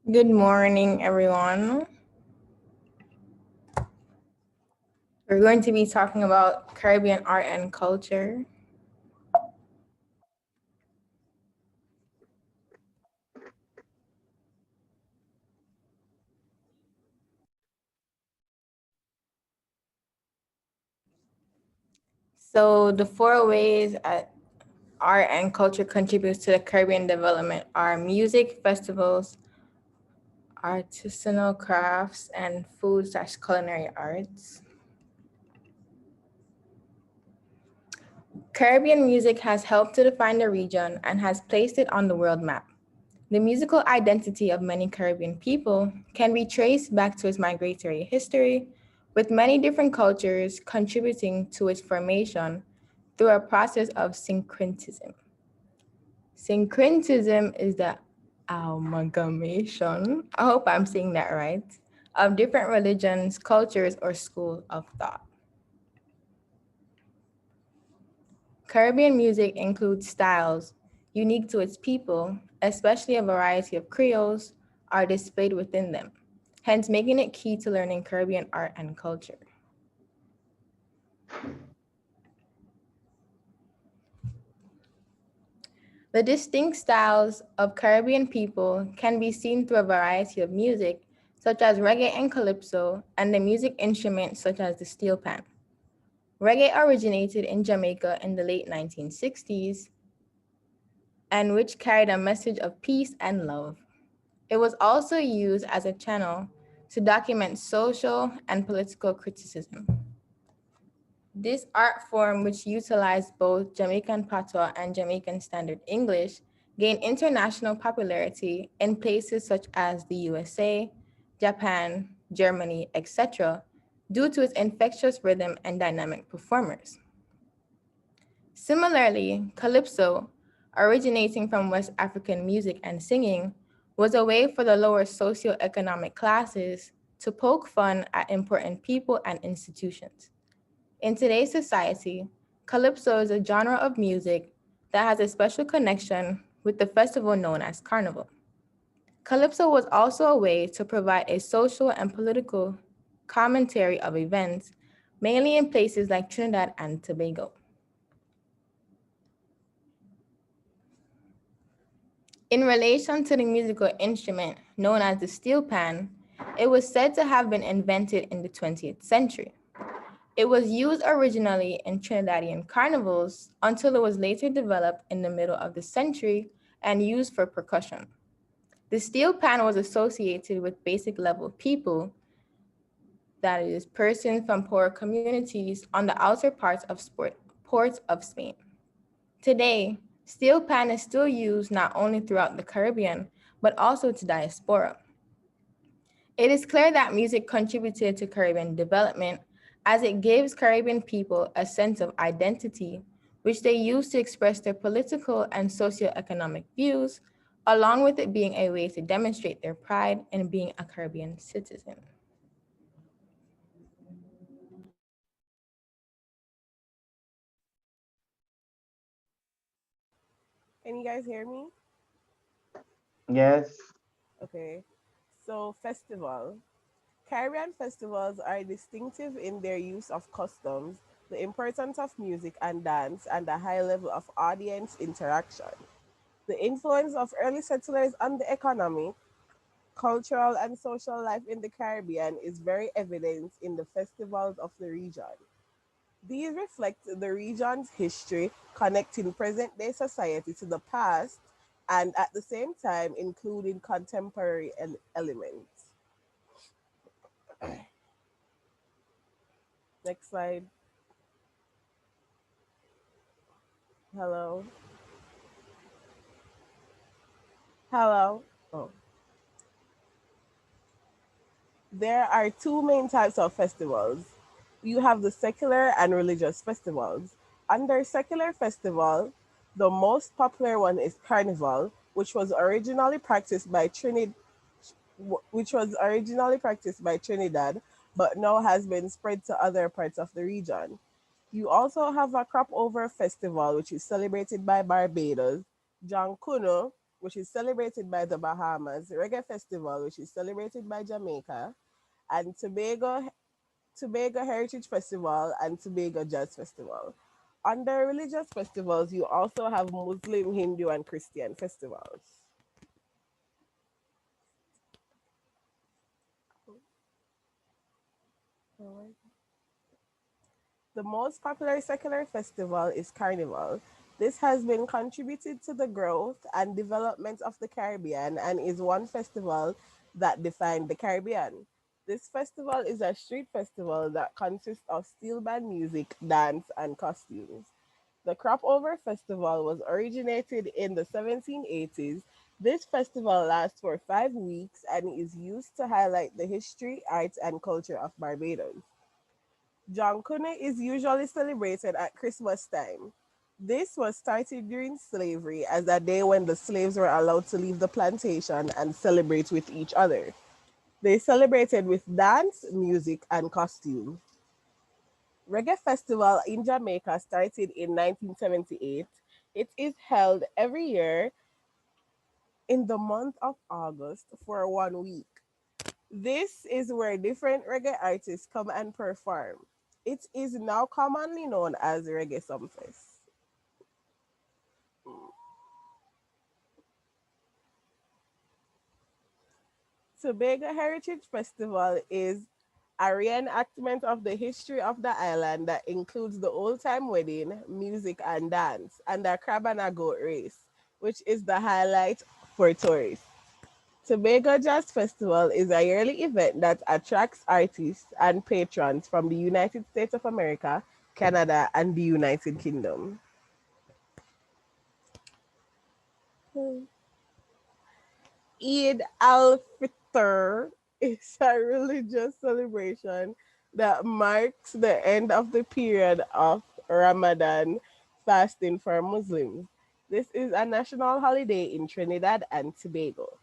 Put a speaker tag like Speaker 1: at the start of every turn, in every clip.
Speaker 1: Good morning, everyone. We're going to be talking about Caribbean art and culture. So the four ways art and culture contributes to the Caribbean development are music, festivals, artisanal crafts, and food/culinary arts. Caribbean music has helped to define the region and has placed it on the world map. The musical identity of many Caribbean people can be traced back to its migratory history, with many different cultures contributing to its formation through a process of syncretism. Syncretism is the amalgamation, I hope I'm saying that right, of different religions, cultures, or schools of thought. Caribbean music includes styles unique to its people, especially a variety of creoles are displayed within them, hence making it key to learning Caribbean art and culture. The distinct styles of Caribbean people can be seen through a variety of music, such as reggae and calypso, and the music instruments such as the steel pan. Reggae originated in Jamaica in the late 1960s, and which carried a message of peace and love. It was also used as a channel to document social and political criticism. This art form, which utilized both Jamaican patois and Jamaican Standard English, gained international popularity in places such as the USA, Japan, Germany, etc., due to its infectious rhythm and dynamic performers. Similarly, calypso, originating from West African music and singing, was a way for the lower socioeconomic classes to poke fun at important people and institutions. In today's society, calypso is a genre of music that has a special connection with the festival known as Carnival. Calypso was also a way to provide a social and political commentary of events, mainly in places like Trinidad and Tobago. In relation to the musical instrument known as the steel pan, it was said to have been invented in the 20th century. It was used originally in Trinidadian carnivals until it was later developed in the middle of the century and used for percussion. The steel pan was associated with basic level people, that is, persons from poor communities on the outer ports of Spain. Today, steel pan is still used not only throughout the Caribbean, but also to diaspora. It is clear that music contributed to Caribbean development as it gives Caribbean people a sense of identity, which they use to express their political and socioeconomic views, along with it being a way to demonstrate their pride in being a Caribbean citizen.
Speaker 2: Can you guys hear me?
Speaker 3: Yes.
Speaker 2: Okay. So, festival. Caribbean festivals are distinctive in their use of customs, the importance of music and dance, and the high level of audience interaction. The influence of early settlers on the economy, cultural, and social life in the Caribbean is very evident in the festivals of the region. These reflect the region's history, connecting present day society to the past and at the same time including contemporary elements. Next slide. Hello. Hello. Oh. There are two main types of festivals. You have the secular and religious festivals. Under secular festival, the most popular one is Carnival, which was originally practiced by Trinidad, but now has been spread to other parts of the region. You also have a crop over festival, which is celebrated by Barbados, John Kuno, which is celebrated by the Bahamas, Reggae Festival, which is celebrated by Jamaica, and Tobago Heritage Festival and Tobago Jazz Festival. Under religious festivals, you also have Muslim, Hindu, and Christian festivals. The most popular secular festival is Carnival. This has been contributed to the growth and development of the Caribbean and is one festival that defined the Caribbean. This festival is a street festival that consists of steel band music, dance, and costumes. The Crop Over Festival was originated in the 1780s. This festival lasts for 5 weeks and is used to highlight the history, art, and culture of Barbados. Jonkune is usually celebrated at Christmas time. This was started during slavery as a day when the slaves were allowed to leave the plantation and celebrate with each other. They celebrated with dance, music, and costume. Reggae Festival in Jamaica started in 1978. It is held every year in the month of August for 1 week. This is where different reggae artists come and perform. It is now commonly known as Reggae Sumfest. Tobago Heritage Festival is a reenactment of the history of the island that includes the old time wedding, music, and dance, and the crab and a goat race, which is the highlight for tourists. Tobago Jazz Festival is a yearly event that attracts artists and patrons from the United States of America, Canada, and the United Kingdom. Eid al-Fitr is a religious celebration that marks the end of the period of Ramadan fasting for Muslims. This is a national holiday in Trinidad and Tobago.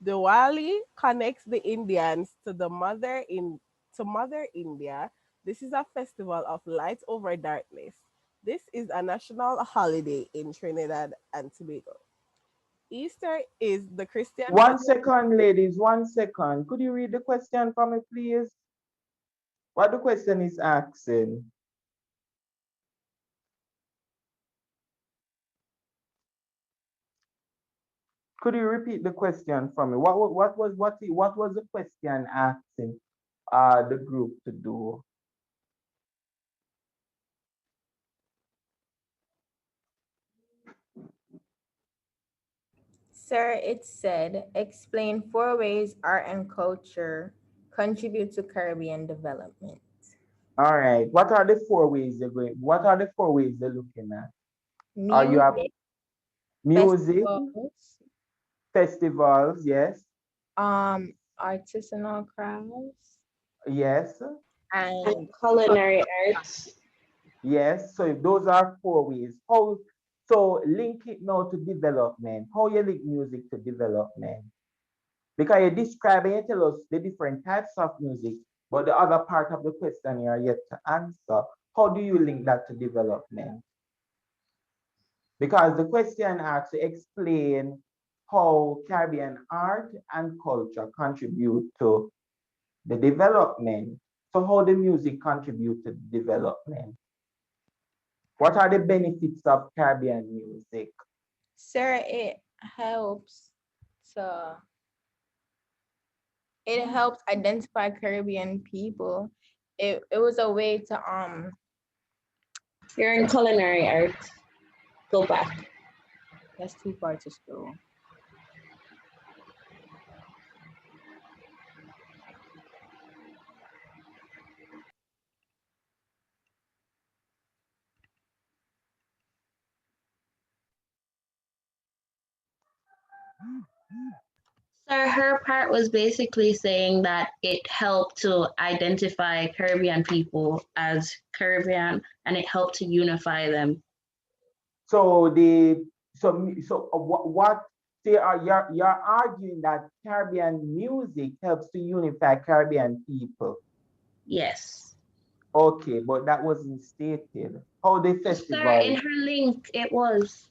Speaker 2: Diwali connects the Indians to Mother India. This is a festival of light over darkness. This is a national holiday in Trinidad and Tobago. Easter is the Christian
Speaker 3: One
Speaker 2: festival.
Speaker 3: second, ladies, 1 second. Could you read the question for me, please? What the question is asking? Could you repeat the question for me? What was the question asking the group to do?
Speaker 1: Sir, it said, explain 4 ways art and culture contribute to Caribbean development.
Speaker 3: All right. What are the 4 ways they're going? What are the 4 ways they're looking at? Are you have
Speaker 1: Music,
Speaker 3: music,
Speaker 1: festivals,
Speaker 3: festivals, yes,
Speaker 1: artisanal crafts,
Speaker 3: yes,
Speaker 4: And
Speaker 1: and
Speaker 4: culinary arts.
Speaker 3: yes. So if those are 4 ways, how so link it now to development. How you link music to development? Because you describe and you tell us the different types of music, but the other part of the question you are yet to answer. How do you link that to development? Because the question asks to explain how Caribbean art and culture contribute to the development. So how the music contribute to development? What are the benefits of Caribbean music?
Speaker 1: sir, helps to it helps identify Caribbean people. It was a way to
Speaker 4: You're in culinary arts. Go back.
Speaker 1: that's too far to scroll.
Speaker 4: So her part was basically saying that it helped to identify Caribbean people as Caribbean and it helped to unify them.
Speaker 3: So the what they are you're arguing that Caribbean music helps to unify Caribbean people.
Speaker 4: Yes.
Speaker 3: Okay, but that wasn't stated. How the
Speaker 4: Sir, in
Speaker 3: festival?
Speaker 4: her link, it was.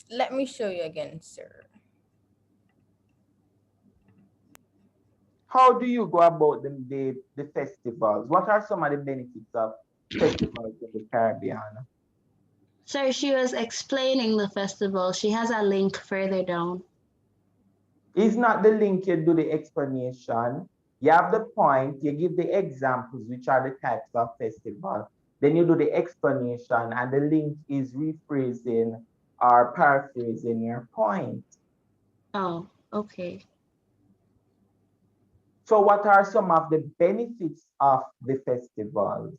Speaker 1: Let me show you again, sir.
Speaker 3: how do you go about the festivals? What are some of the benefits of festivals in the Caribbean?
Speaker 4: Sir, she was explaining the festival. She has a link further down.
Speaker 3: Is not the link you do the explanation. You have the point, you give the examples, which are the types of festival. Then you do the explanation, and the link is rephrasing or paraphrasing your point.
Speaker 4: Oh, okay.
Speaker 3: So what are some of the benefits of the festivals?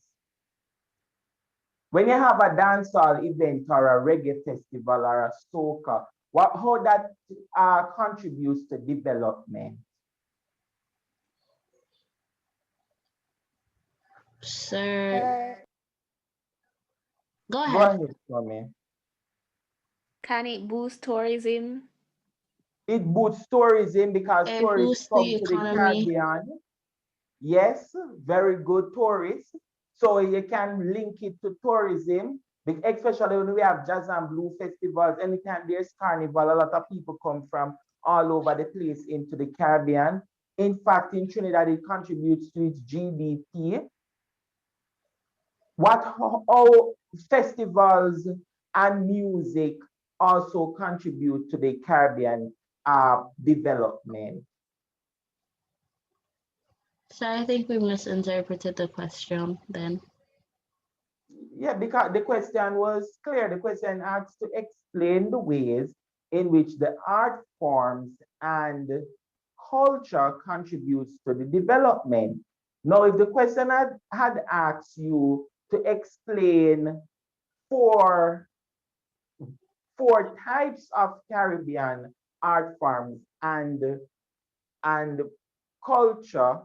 Speaker 3: When you have a dancehall event or a reggae festival or a soca, how that contributes to development?
Speaker 4: Sir, go
Speaker 3: Go
Speaker 4: ahead.
Speaker 3: ahead, Tommy.
Speaker 5: Can it boost tourism?
Speaker 3: It boosts tourism because
Speaker 4: It
Speaker 3: tourists
Speaker 4: boosts
Speaker 3: come
Speaker 4: the
Speaker 3: to the
Speaker 4: economy.
Speaker 3: Caribbean. Yes, very good tourists. So you can link it to tourism, especially when we have jazz and blue festivals. Anytime there's carnival, a lot of people come from all over the place into the Caribbean. In fact, in Trinidad, it contributes to its GDP. How festivals and music also contribute to the Caribbean development.
Speaker 4: So I think we misinterpreted the question then.
Speaker 3: Yeah, because the question was clear. The question asked to explain the ways in which the art forms and culture contributes to the development. Now, if the question had asked you to explain four four types of Caribbean art forms and culture,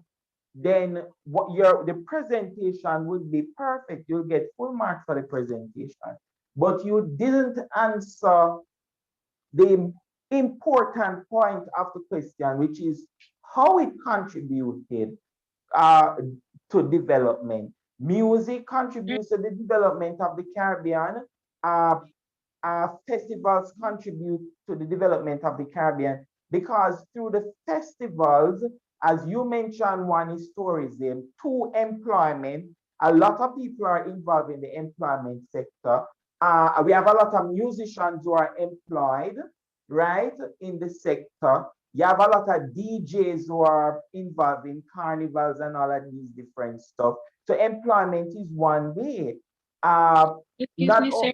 Speaker 3: then the presentation would be perfect. You'll get full marks for the presentation. But you didn't answer the important point of the question, which is how it contributed uh, to development. Music contributes to the development of the Caribbean. Uh, Festivals contribute to the development of the Caribbean because through the festivals, as you mentioned, one is tourism, two, employment. A lot of people are involved in the employment sector. We have a lot of musicians who are employed, right, in the sector. You have a lot of DJs who are involved in carnivals and all of these different stuff. So employment is one way.
Speaker 6: Excuse
Speaker 3: Not
Speaker 6: me, sir.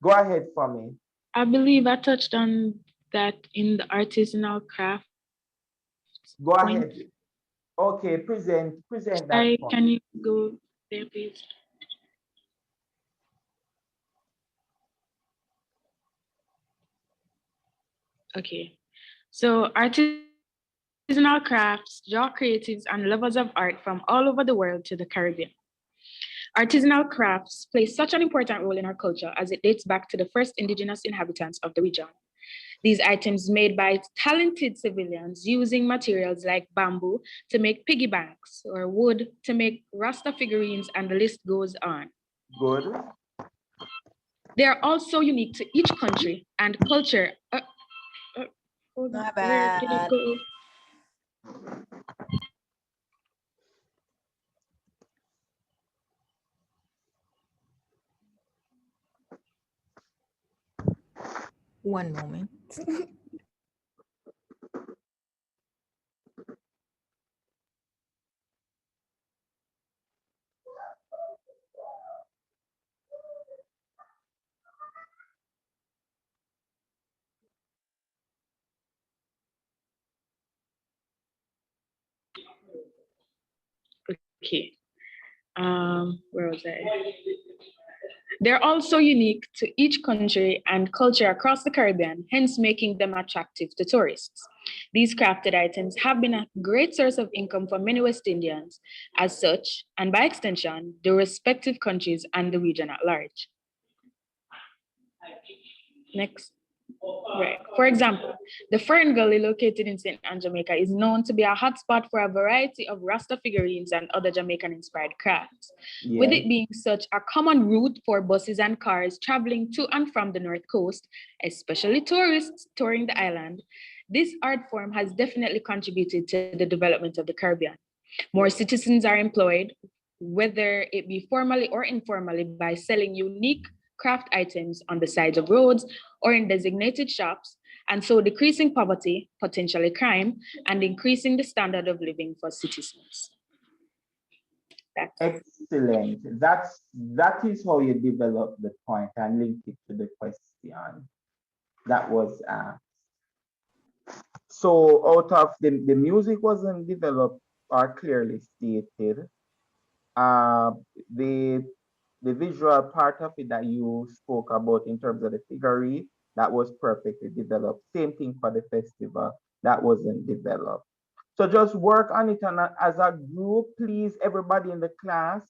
Speaker 3: Go ahead for me.
Speaker 6: I believe I touched on that in the artisanal craft
Speaker 3: Go
Speaker 6: point.
Speaker 3: ahead. Okay, present that
Speaker 6: Sorry,
Speaker 3: point.
Speaker 6: can you go there, please? Okay. So artisanal crafts draw creatives and lovers of art from all over the world to the Caribbean. Artisanal crafts play such an important role in our culture as it dates back to the first indigenous inhabitants of the region. These items made by talented civilians using materials like bamboo to make piggy banks or wood to make Rasta figurines, and the list goes on.
Speaker 3: Good.
Speaker 6: They are also unique to each country and culture. Hold on,
Speaker 1: Not
Speaker 6: where did it
Speaker 1: bad.
Speaker 6: go?
Speaker 1: One moment.
Speaker 6: Okay. Where was I? They're also unique to each country and culture across the Caribbean, hence making them attractive to tourists. These crafted items have been a great source of income for many West Indians as such, and by extension, the respective countries and the region at large. Next. Right. For example, the Fern Gully located in St. Anne, Jamaica is known to be a hotspot for a variety of Rasta figurines and other Jamaican-inspired crafts.
Speaker 3: Yes.
Speaker 6: With it being such a common route for buses and cars traveling to and from the North Coast, especially tourists touring the island, This art form has definitely contributed to the development of the Caribbean. More citizens are employed, whether it be formally or informally, by selling unique craft items on the sides of roads or in designated shops, and so decreasing poverty, potentially crime, and increasing the standard of living for citizens. That's
Speaker 3: Excellent. That is how you develop the point and link it to the question that was asked. So out of the music wasn't developed or clearly stated. Uh, the the visual part of it that you spoke about in terms of the figurine, that was perfectly developed. Same thing for the festival, that wasn't developed. So just work on it and as a group, please, everybody in the class,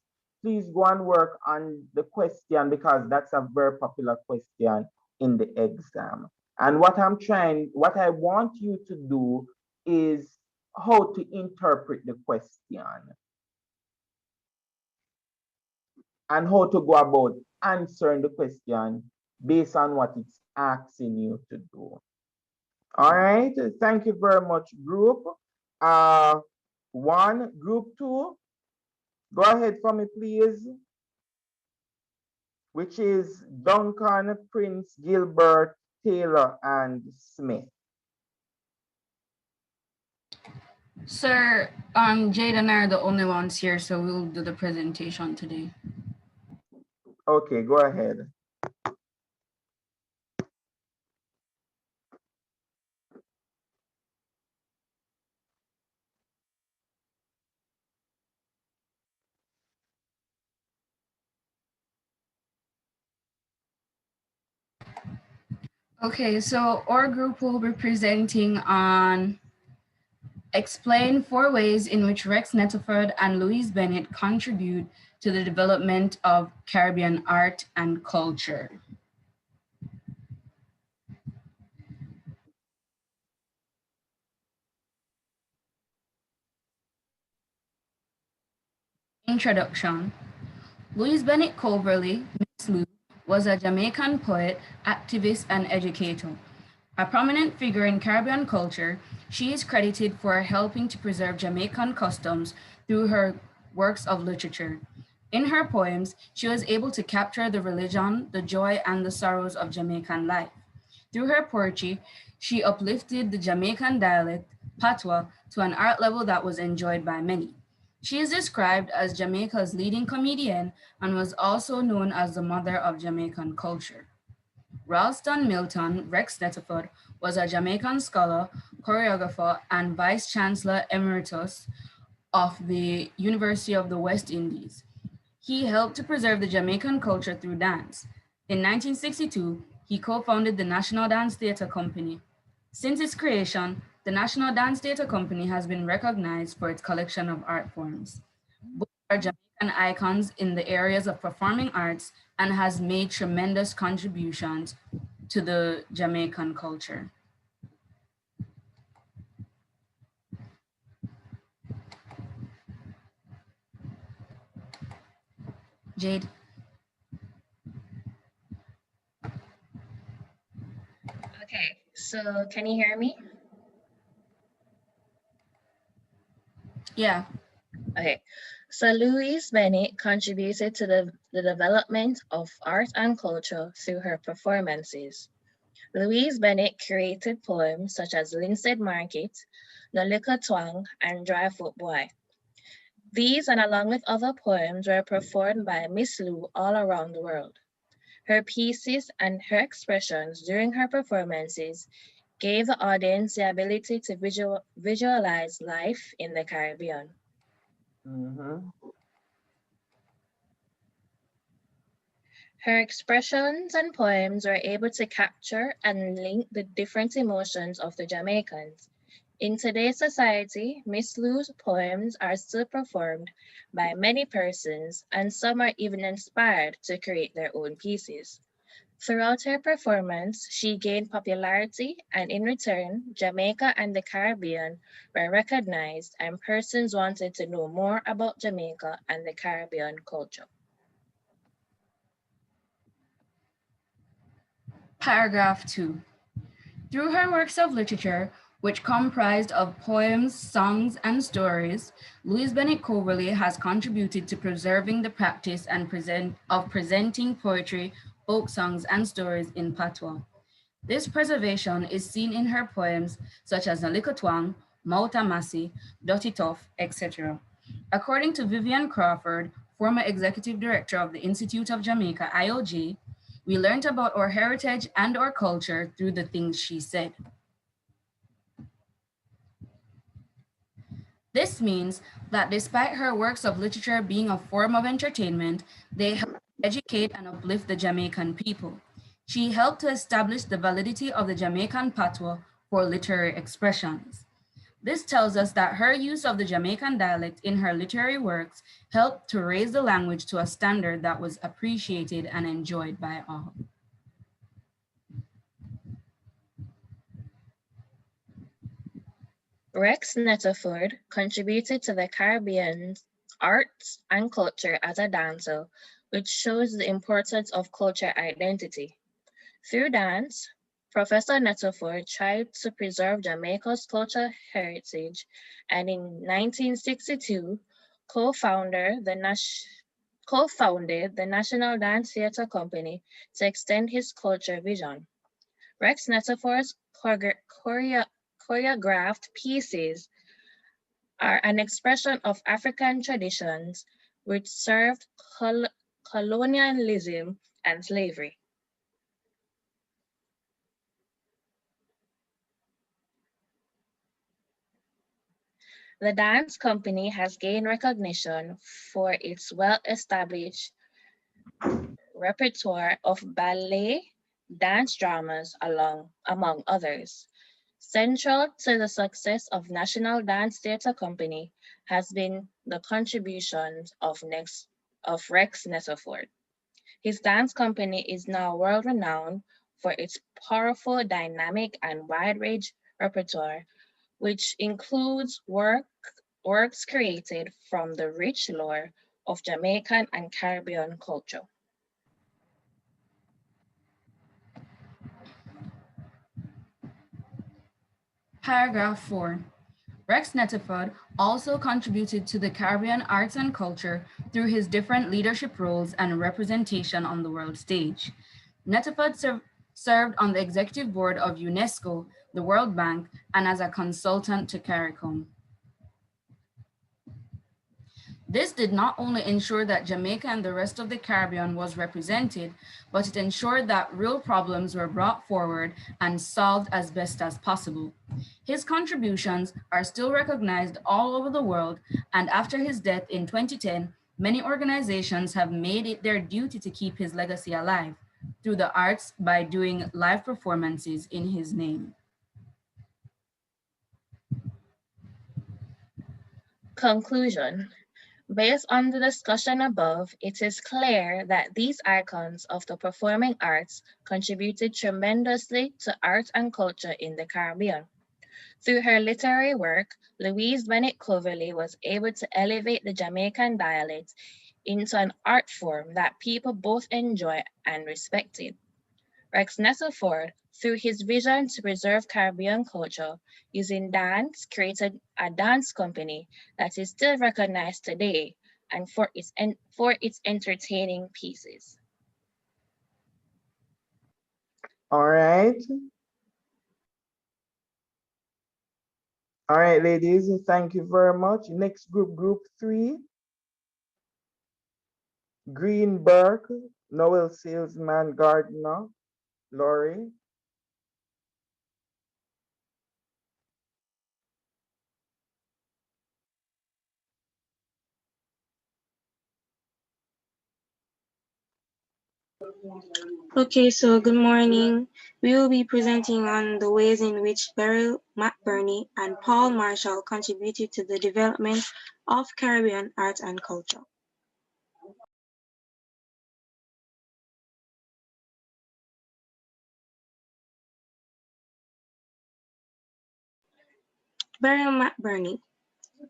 Speaker 3: please go and work on the question because that's a very popular question in the exam. And what I want you to do is how to interpret the question and how to go about answering the question based on what it's asking you to do. All right, thank you very much, group. One, group two, go ahead for me, please, which is Duncan, Prince, Gilbert, Taylor, and Smith.
Speaker 7: Sir, Jade and I are the only ones here, so we'll do the presentation today.
Speaker 3: Okay, go ahead.
Speaker 7: Okay, so our group will be presenting on explain 4 ways in which Rex Nettleford and Louise Bennett contribute to the development of Caribbean art and culture. Introduction. Louise Bennett Coverley, Miss Lou, was a Jamaican poet, activist, and educator. A prominent figure in Caribbean culture, she is credited for helping to preserve Jamaican customs through her works of literature. In her poems, she was able to capture the religion, the joy, and the sorrows of Jamaican life. Through her poetry, she uplifted the Jamaican dialect, patois, to an art level that was enjoyed by many. She is described as Jamaica's leading comedian and was also known as the mother of Jamaican culture. Ralston Milton, Rex Nettleford, was a Jamaican scholar, choreographer, and Vice Chancellor Emeritus of the University of the West Indies. He helped to preserve the Jamaican culture through dance. In 1962, he co-founded the National Dance Theatre Company. Since its creation, the National Dance Theatre Company has been recognized for its collection of art forms. Both are Jamaican icons in the areas of performing arts and has made tremendous contributions to the Jamaican culture. Jade.
Speaker 8: Okay, so can you hear me?
Speaker 7: Yeah.
Speaker 8: Okay, so Louise Bennett contributed to the development of art and culture through her performances. Louise Bennett created poems such as Linstead Market, The Liquor Twang, and Dry Foot Boy. These, and along with other poems, were performed by Miss Lou all around the world. Her pieces and her expressions during her performances gave the audience the ability to visualize life in the Caribbean.
Speaker 3: Mm-hmm.
Speaker 8: Her expressions and poems were able to capture and link the different emotions of the Jamaicans. In today's society, Miss Lou's poems are still performed by many persons, and some are even inspired to create their own pieces. Throughout her performance, she gained popularity, and in return, Jamaica and the Caribbean were recognized, and persons wanted to know more about Jamaica and the Caribbean culture.
Speaker 7: Paragraph 2. Through her works of literature, which comprised of poems, songs, and stories, Louise Bennett Coverley has contributed to preserving the practice and presenting poetry, folk songs, and stories in patois. This preservation is seen in her poems such as Nalikotwang, Mautamasi, Dotitof, etc. According to Vivian Crawford, former executive director of the Institute of Jamaica, IOJ, we learned about our heritage and our culture through the things she said. This means that despite her works of literature being a form of entertainment, they help educate and uplift the Jamaican people. She helped to establish the validity of the Jamaican patois for literary expressions. This tells us that her use of the Jamaican dialect in her literary works helped to raise the language to a standard that was appreciated and enjoyed by all.
Speaker 8: Rex Netterford contributed to the Caribbean's arts and culture as a dancer, which shows the importance of culture identity. Through dance, Professor Netterford tried to preserve Jamaica's cultural heritage, and in 1962, co-founded the National Dance Theatre Company to extend his culture vision. Rex Netterford's choreographed pieces are an expression of African traditions which served colonialism and slavery. The dance company has gained recognition for its well-established repertoire of ballet, dance dramas, among others. Central to the success of National Dance Theatre Company has been the contributions of Rex Netterford. His dance company is now world-renowned for its powerful, dynamic, and wide-range repertoire, which includes works created from the rich lore of Jamaican and Caribbean culture.
Speaker 7: Paragraph 4. Rex Netterford also contributed to the Caribbean arts and culture through his different leadership roles and representation on the world stage. Netterford served on the executive board of UNESCO, the World Bank, and as a consultant to CARICOM. This did not only ensure that Jamaica and the rest of the Caribbean was represented, but it ensured that real problems were brought forward and solved as best as possible. His contributions are still recognized all over the world, and after his death in 2010, many organizations have made it their duty to keep his legacy alive through the arts by doing live performances in his name.
Speaker 8: Conclusion. Based on the discussion above, it is clear that these icons of the performing arts contributed tremendously to art and culture in the Caribbean. Through her literary work, Louise Bennett Coverley was able to elevate the Jamaican dialect into an art form that people both enjoy and respected. Rex Netterford, through his vision to preserve Caribbean culture using dance, created a dance company that is still recognized today and for its entertaining pieces.
Speaker 3: All right. All right, ladies, thank you very much. Next group 3. Greenberg, Noel Salesman Gardner, Laurie.
Speaker 9: Okay, so good morning. We will be presenting on the ways in which Beryl McBurney and Paul Marshall contributed to the development of Caribbean art and culture. Beryl McBurney.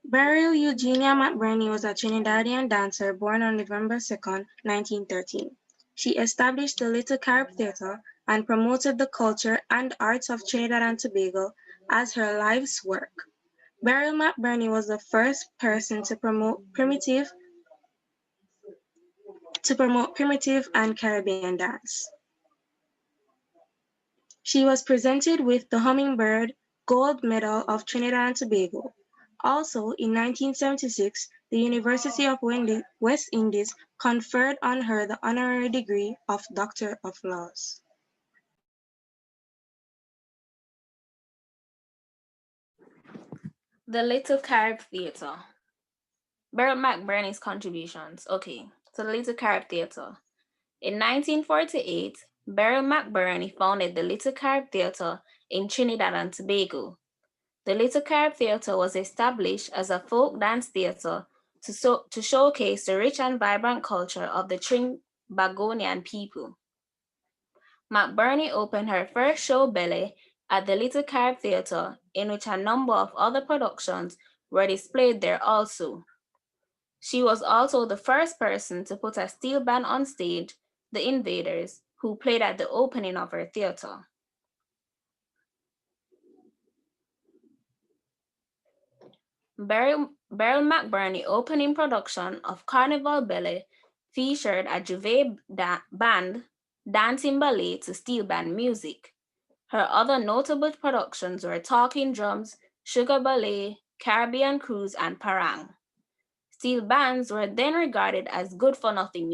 Speaker 9: Beryl Eugenia McBurney was a Trinidadian dancer born on November 2nd, 1913. She established the Little Carib Theatre and promoted the culture and arts of Trinidad and Tobago as her life's work. Beryl McBurney was the first person to promote primitive and Caribbean dance. She was presented with the Hummingbird Gold Medal of Trinidad and Tobago. Also, in 1976, the University of West Indies conferred on her the honorary degree of Doctor of Laws.
Speaker 5: The Little Carib Theatre. Beryl McBurney's contributions. Okay, so the Little Carib Theatre. In 1948, Beryl McBurney founded the Little Carib Theatre in Trinidad and Tobago. The Little Carib Theatre was established as a folk dance theatre to showcase the rich and vibrant culture of the Trinbagonian people. McBurney opened her first show ballet at the Little Carib Theatre, in which a number of other productions were displayed there also. She was also the first person to put a steel band on stage, the Invaders, who played at the opening of her theatre. Beryl McBurney opening production of Carnival Ballet featured a Juve band dancing ballet to steel band music. Her other notable productions were Talking Drums, Sugar Ballet, Caribbean Cruise, and Parang. Steel bands were then regarded as good-for-nothing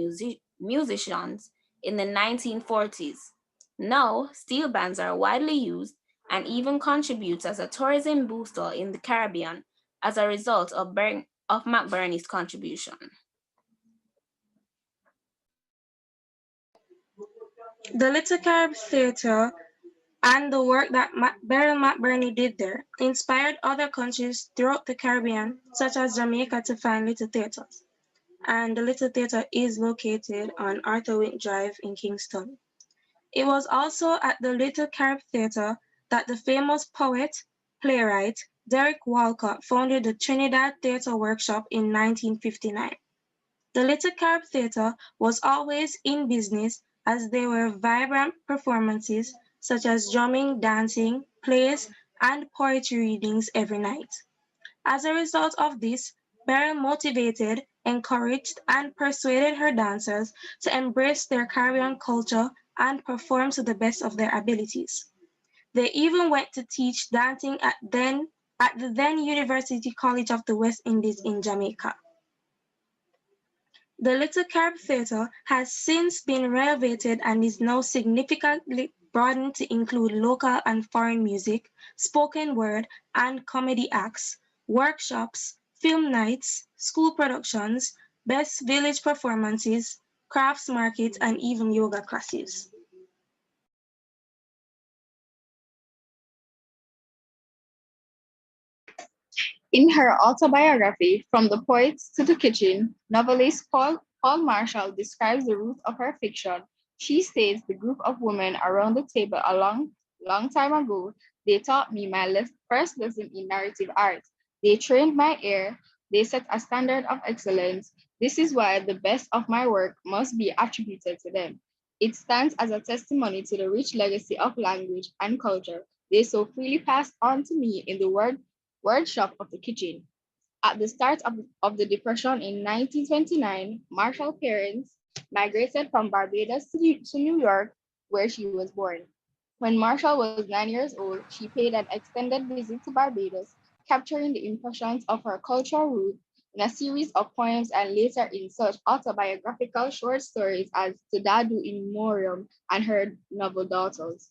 Speaker 5: musicians in the 1940s. Now, steel bands are widely used and even contributes as a tourism booster in the Caribbean as a result of McBurney's contribution.
Speaker 9: The Little Carib Theatre and the work that Beryl McBurney did there inspired other countries throughout the Caribbean, such as Jamaica, to find little theatres. And the Little Theatre is located on Arthur Wink Drive in Kingston. It was also at the Little Carib Theatre that the famous poet, playwright Derek Walcott founded the Trinidad Theatre Workshop in 1959. The Little Carib Theatre was always in business as there were vibrant performances such as drumming, dancing, plays, and poetry readings every night. As a result of this, Beryl motivated, encouraged, and persuaded her dancers to embrace their Caribbean culture and perform to the best of their abilities. They even went to teach dancing at the then University College of the West Indies in Jamaica. The Little Carib Theatre has since been renovated and is now significantly broadened to include local and foreign music, spoken word and comedy acts, workshops, film nights, school productions, best village performances, crafts markets, and even yoga classes.
Speaker 7: In her autobiography, From the Poets to the Kitchen, novelist Paul Marshall describes the root of her fiction. She says the group of women around the table a long time ago, they taught me my first lesson in narrative art. They trained my ear, they set a standard of excellence. This is why the best of my work must be attributed to them. It stands as a testimony to the rich legacy of language and culture they so freely passed on to me in the workshop of the kitchen. At the start of the Depression in 1929, Marshall's parents migrated from Barbados to New York, where she was born. When Marshall was 9 years old, she paid an extended visit to Barbados, capturing the impressions of her cultural roots in a series of poems and later in such autobiographical short stories as To Dadu in Memoriam and her novel Daughters.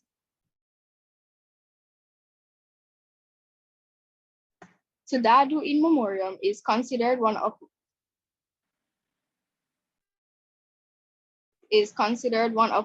Speaker 7: To Dadu in Memoriam is considered one of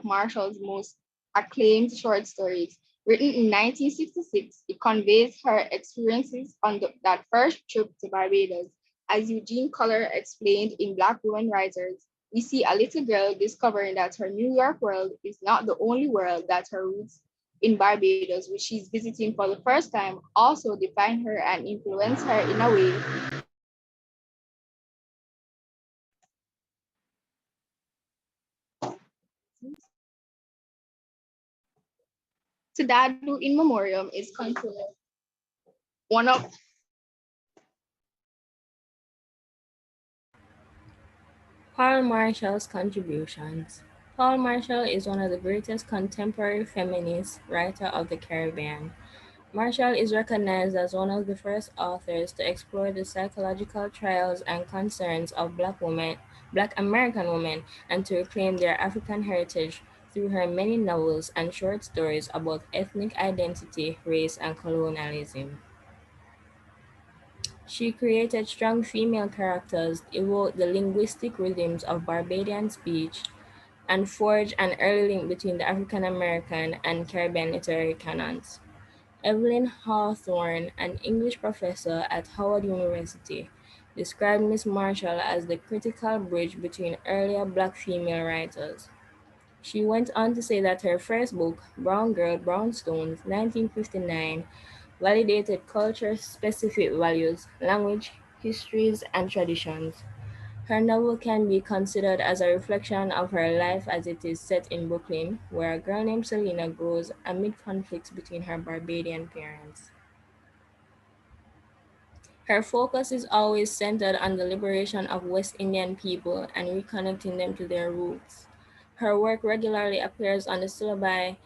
Speaker 7: Marshall's most acclaimed short stories. Written in 1966, it conveys her experiences on that first trip to Barbados. As Eugene Culler explained in Black Women Writers, we see a little girl discovering that her New York world is not the only world, that her roots in Barbados, which she's visiting for the first time, also define her and influence her in a way. To Dadu in Memoriam is considered
Speaker 6: One up.
Speaker 10: Paul Marshall's contributions. Paul Marshall is one of the greatest contemporary feminist writers of the Caribbean. Marshall is recognized as one of the first authors to explore the psychological trials and concerns of Black American women, and to reclaim their African heritage through her many novels and short stories about ethnic identity, race, and colonialism. She created strong female characters, evoked the linguistic rhythms of Barbadian speech, and forged an early link between the African American and Caribbean literary canons. Evelyn Hawthorne, an English professor at Howard University, described Miss Marshall as the critical bridge between earlier Black female writers. She went on to say that her first book, Brown Girl, Brown Stones, 1959, validated culture-specific values, language, histories, and traditions. Her novel can be considered as a reflection of her life as it is set in Brooklyn, where a girl named Selena grows amid conflicts between her Barbadian parents. Her focus is always centered on the liberation of West Indian people and reconnecting them to their roots. Her work regularly appears on the syllabi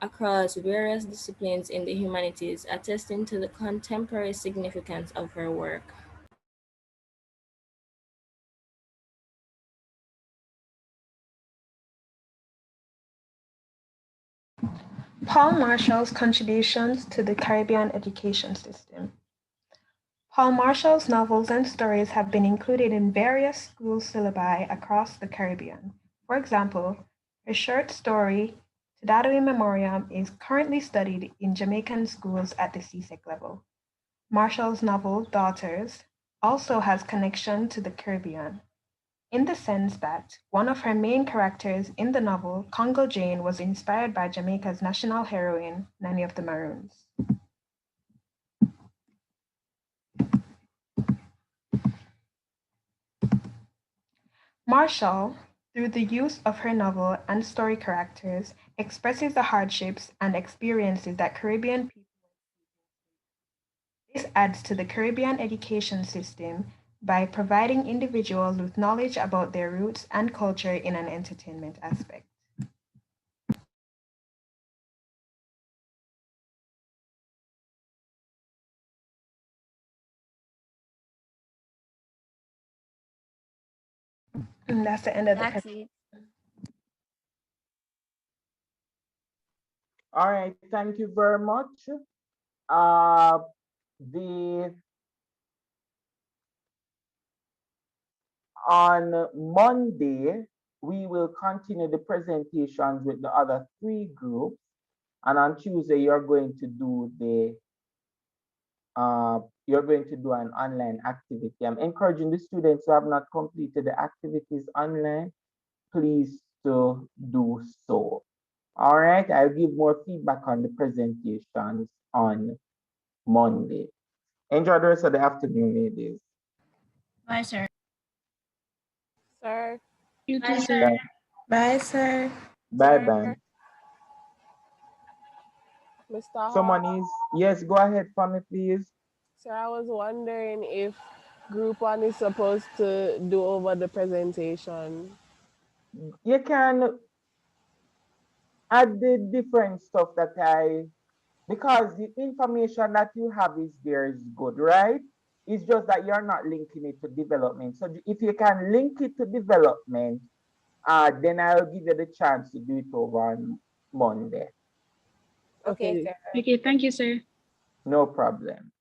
Speaker 10: across various disciplines in the humanities, attesting to the contemporary significance of her work.
Speaker 11: Paul Marshall's contributions to the Caribbean education system. Paul Marshall's novels and stories have been included in various school syllabi across the Caribbean. For example, her short story, Tudado in Memoriam, is currently studied in Jamaican schools at the CSEC level. Marshall's novel, Daughters, also has connection to the Caribbean, in the sense that one of her main characters in the novel, Congo Jane, was inspired by Jamaica's national heroine, Nanny of the Maroons. Marshall, through the use of her novel and story characters, expresses the hardships and experiences that Caribbean people. This adds to the Caribbean education system by providing individuals with knowledge about their roots and culture in an entertainment aspect. And that's the end of the
Speaker 5: That's
Speaker 11: presentation.
Speaker 5: it.
Speaker 3: All right, thank you very much. Uh, the on Monday, we will continue the presentations with the other three groups. And on Tuesday, you're going to do an online activity. I'm encouraging the students who have not completed the activities online, please to do so. All right, I'll give more feedback on the presentations on Monday. Enjoy the rest of the afternoon, ladies.
Speaker 7: Bye, sir.
Speaker 2: Sir,
Speaker 6: You too,
Speaker 7: Bye,
Speaker 6: sir.
Speaker 7: sir.
Speaker 1: Bye, sir.
Speaker 3: Bye
Speaker 2: sir,
Speaker 3: bye.
Speaker 2: Mr.
Speaker 3: Someone
Speaker 2: Hall.
Speaker 3: is, yes, go ahead for me, please.
Speaker 2: Sir, I was wondering if group one is supposed to do over the presentation.
Speaker 3: You can add the different stuff because the information that you have is there is good, right? It's just that you're not linking it to development. So if you can link it to development, then I'll give you the chance to do it over on Monday.
Speaker 1: Okay,
Speaker 2: Okay.
Speaker 1: sir.
Speaker 6: Okay, thank you, sir.
Speaker 3: No problem.